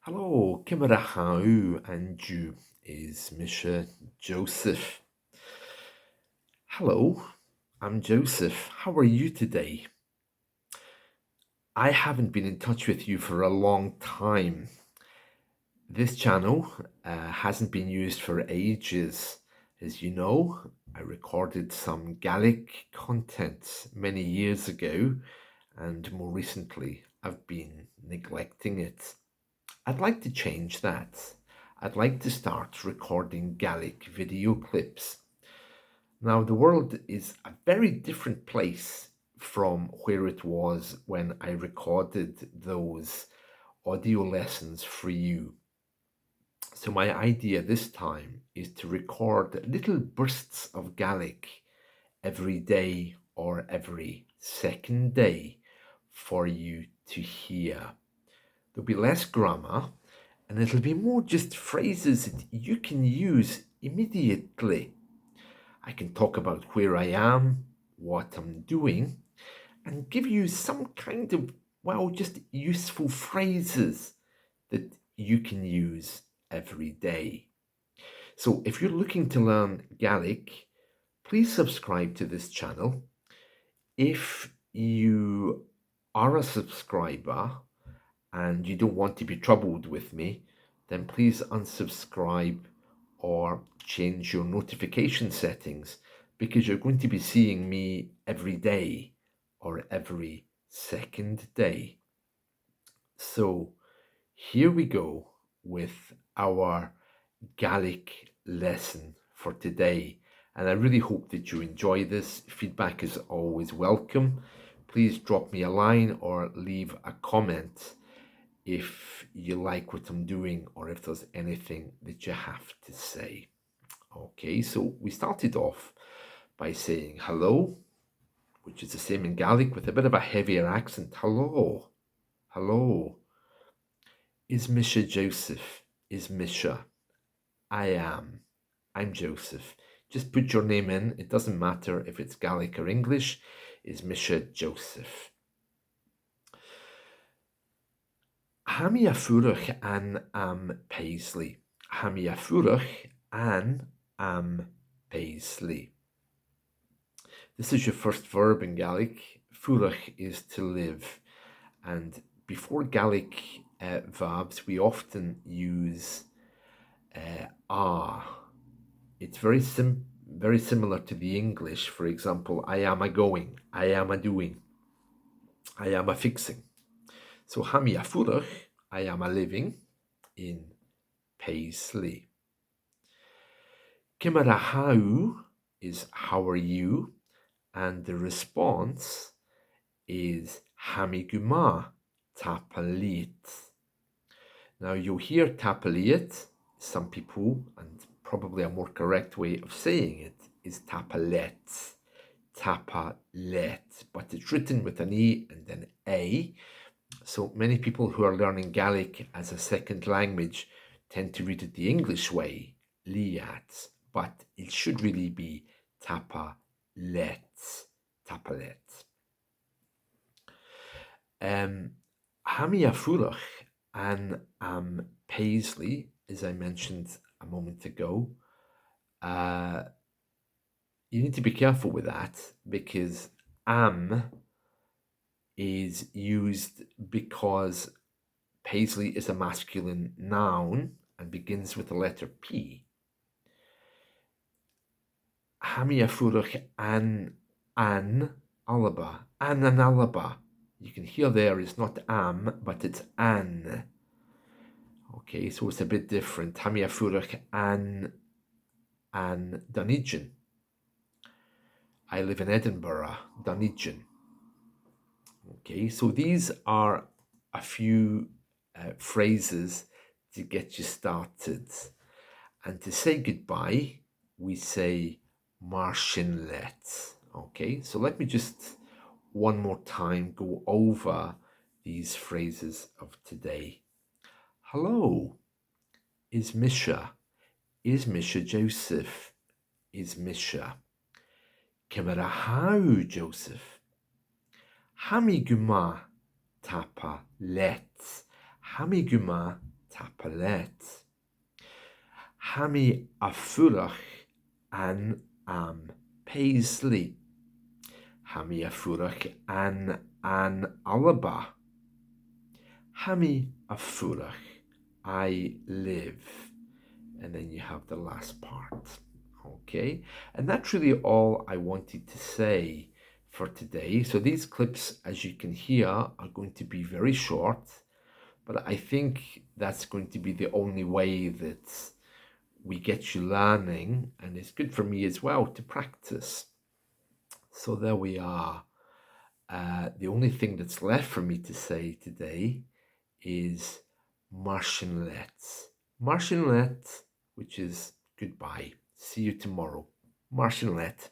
Halò, Ciamar and Dùn is Misha Joseph. Hello, I'm Joseph. How are you today? I haven't been in touch with you for a long time. This channel hasn't been used for ages. As you know, I recorded some Gaelic content many years ago, and more recently, I've been neglecting it. I'd like to change that. I'd like to start recording Gaelic video clips. Now, the world is a very different place from where it was when I recorded those audio lessons for you. So my idea this time is to record little bursts of Gaelic every day or every second day for you to hear. There'll be less grammar, and it'll be more just phrases that you can use immediately. I can talk about where I am, what I'm doing, and give you some kind of, just useful phrases that you can use every day. So if you're looking to learn Gaelic, please subscribe to this channel. If you are a subscriber and you don't want to be troubled with me, then please unsubscribe or change your notification settings, because you're going to be seeing me every day or every second day. So here we go with our Gaelic lesson for today. And I really hope that you enjoy this. Feedback is always welcome. Please drop me a line or leave a comment if you like what I'm doing or if there's anything that you have to say. Okay, so we started off by saying hello, which is the same in Gaelic with a bit of a heavier accent. Hello, hello. Is Misha Joseph? Is Misha? I am. I'm Joseph. Just put your name in. It doesn't matter if it's Gaelic or English. Is Misha Joseph? Hami a Fuireach an am Paisley. Hami a Fuireach an am Paisley. This is your first verb in Gaelic. Fuireach is to live. And before Gaelic verbs, we often use a. It's very similar to the English. For example, I am a going, I am a doing, I am a fixing. So hami a fuireach, I am a living in Paisley. Ciamar how is how are you, and the response is hami guma tapadh leat. Now you'll hear tapadh leat. Some people, and probably a more correct way of saying it, is tapadh let, but it's written with an E and an A. So many people who are learning Gaelic as a second language tend to read it the English way, leat, but it should really be tapadh let. Hami a Fuireach an am Paisley, as I mentioned a moment ago, you need to be careful with that, because am is used because Paisley is a masculine noun and begins with the letter P. Hami a Fuireach an alaba, an alaba. You can hear there is not am, but it's an. Okay, so it's a bit different. Hami a Fuireach an Dùn Èideann. I live in Edinburgh, Dùn Èideann. Okay, so these are a few phrases to get you started. And to say goodbye, we say mar shin let. Okay, so let me just one more time go over these phrases of today. Hello, is Misha? Is Misha Joseph? Is Misha? Ciamar how, Joseph? Hami guma tapadh let. Hami guma tapadh. Hami a Fuireach an am paisley. Hami a Fuireach an alaba. Hami a Fuireach, I live. And then you have the last part. Okay, and that's really all I wanted to say for today. So these clips, as you can hear, are going to be very short, but I think that's going to be the only way that we get you learning, and it's good for me as well to practice. So there we are. The only thing that's left for me to say today is Marshinlet. Marshinlet, which is goodbye. See you tomorrow. Marshinlet.